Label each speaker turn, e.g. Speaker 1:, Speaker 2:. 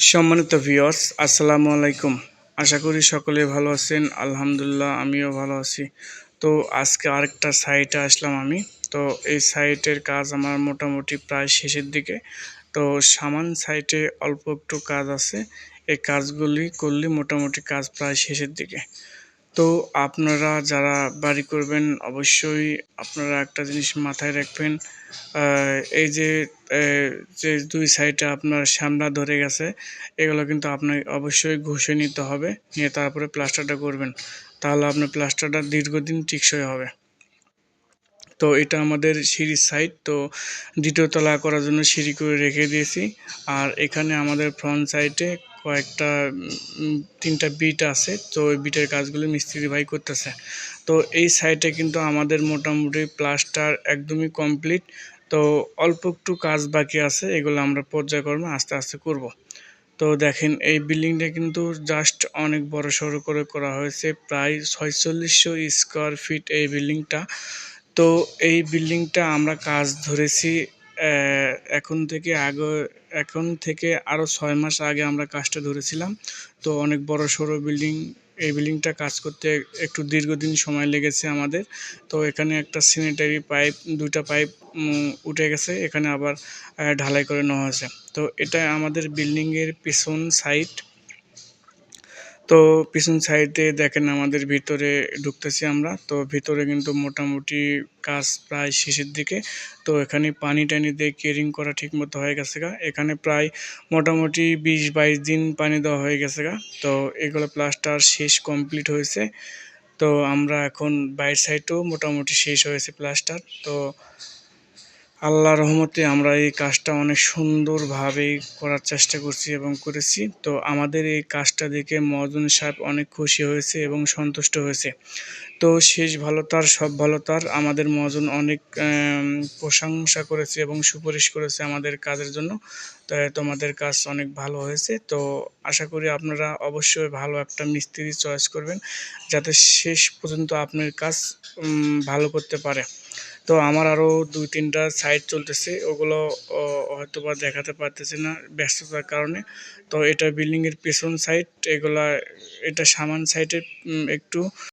Speaker 1: সম্মানিত ভিউয়ার্স, আসসালামু আলাইকুম। আশা করি সকলে ভালো আছেন। আলহামদুলিল্লাহ আমিও ভালো আছি। তো আজকে আরেকটা সাইটে আসলাম আমি। তো এই সাইটের কাজ আমার মোটামুটি প্রায় শেষের দিকে। তো সামান সাইটে অল্প একটু কাজ আছে। এই কাজগুলি করলে মোটামুটি কাজ প্রায় শেষের দিকে। তো আপনারা যারা বাড়ি করবেন অবশ্যই আপনারা একটা জিনিস মাথায় রাখবেন। এই যে এ যে ২ সাইডে আপনার শ্যামলা ধরে গেছে, এগুলো কিন্তু আপনাকে অবশ্যই ঘষে নিতে হবে। নিয়ে তারপরে প্লাস্টারটা করবেন। তাহলে আপনার প্লাস্টারটা দীর্ঘদিন টেকসই হবে। তো এটা আমাদের সিঁড়ির সাইড। তো ২য় তলা করার জন্য সিঁড়ি করে রেখে দিয়েছি। আর এখানে আমাদের ফ্রন্ট সাইডে কয়েকটা ৩টা বিট আছে। তো ওই বিটের কাজগুলো মিস্ত্রি ভাই করতেছে। তো এই সাইডে কিন্তু আমাদের মোটামুটি প্লাস্টার একদমই কমপ্লিট। তো অল্প একটু কাজ বাকি আছে, এগুলো আমরা পর্যায়ক্রমে আস্তে আস্তে করব। তো দেখেন এই বিল্ডিংটা কিন্তু জাস্ট অনেক বড়সড় করে করা হয়েছে, প্রায় ৪৬০০ স্কোয়ার ফিট এই বিল্ডিংটা। তো এই বিল্ডিংটা আমরা কাজ ধরেছি এখন থেকে এখন থেকে আরও ৬ মাস আগে আমরা কাজটা ধরেছিলাম। তো অনেক বড়সড় বিল্ডিং, এই বিল্ডিংটা কাজ করতে একটু দীর্ঘদিন সময় লেগেছে আমাদের। তো এখানে একটা স্যানিটারি পাইপ, ২টা পাইপ উঠে গেছে, এখানে আবার ঢালাই করে নেওয়া হয়েছে। তো এটা আমাদের বিল্ডিংয়ের পিছন সাইড। তো পিছন সাইডে দেখেন আমাদের ভিতরে ঢুকতেছি আমরা। তো ভিতরে কিন্তু মোটামুটি কাজ প্রায় শেষের দিকে। তো এখানে পানি টানি দিয়ে কেরিং করা ঠিক মতো হয়ে গেছে গা। এখানে প্রায় মোটামুটি ২০-২২ দিন পানি দেওয়া হয়ে গেছে গা। তো এগুলো প্লাস্টার শেষ কমপ্লিট হয়েছে। তো আমরা এখন বাইরের সাইডেও মোটামুটি শেষ হয়েছে প্লাস্টার। তো আল্লাহর রহমতে আমরা এই কাজটা অনেক সুন্দরভাবেই করার চেষ্টা করছি এবং করেছি। তো আমাদের এই কাজটা দেখে মহাজন সাহেব অনেক খুশি হয়েছে এবং সন্তুষ্ট হয়েছে। তো শেষ ভালো তার সব ভালো তার, আমাদের মহাজন অনেক প্রশংসা করেছে এবং সুপারিশ করেছে আমাদের কাজের জন্য। তাই তোমাদের কাজ অনেক ভালো হয়েছে। তো আশা করি আপনারা অবশ্যই ভালো একটা মিস্ত্রি চয়েস করবেন, যাতে শেষ পর্যন্ত আপনার কাজ ভালো করতে পারে। তো আমার আরও ২-৩টা সাইট চলতেছে, ওগুলো হয়তোবা দেখাতে পারতেছি না ব্যস্ততার কারণে। তো এটা বিল্ডিংয়ের পেছন সাইড, এটা সামান সাইটের একটু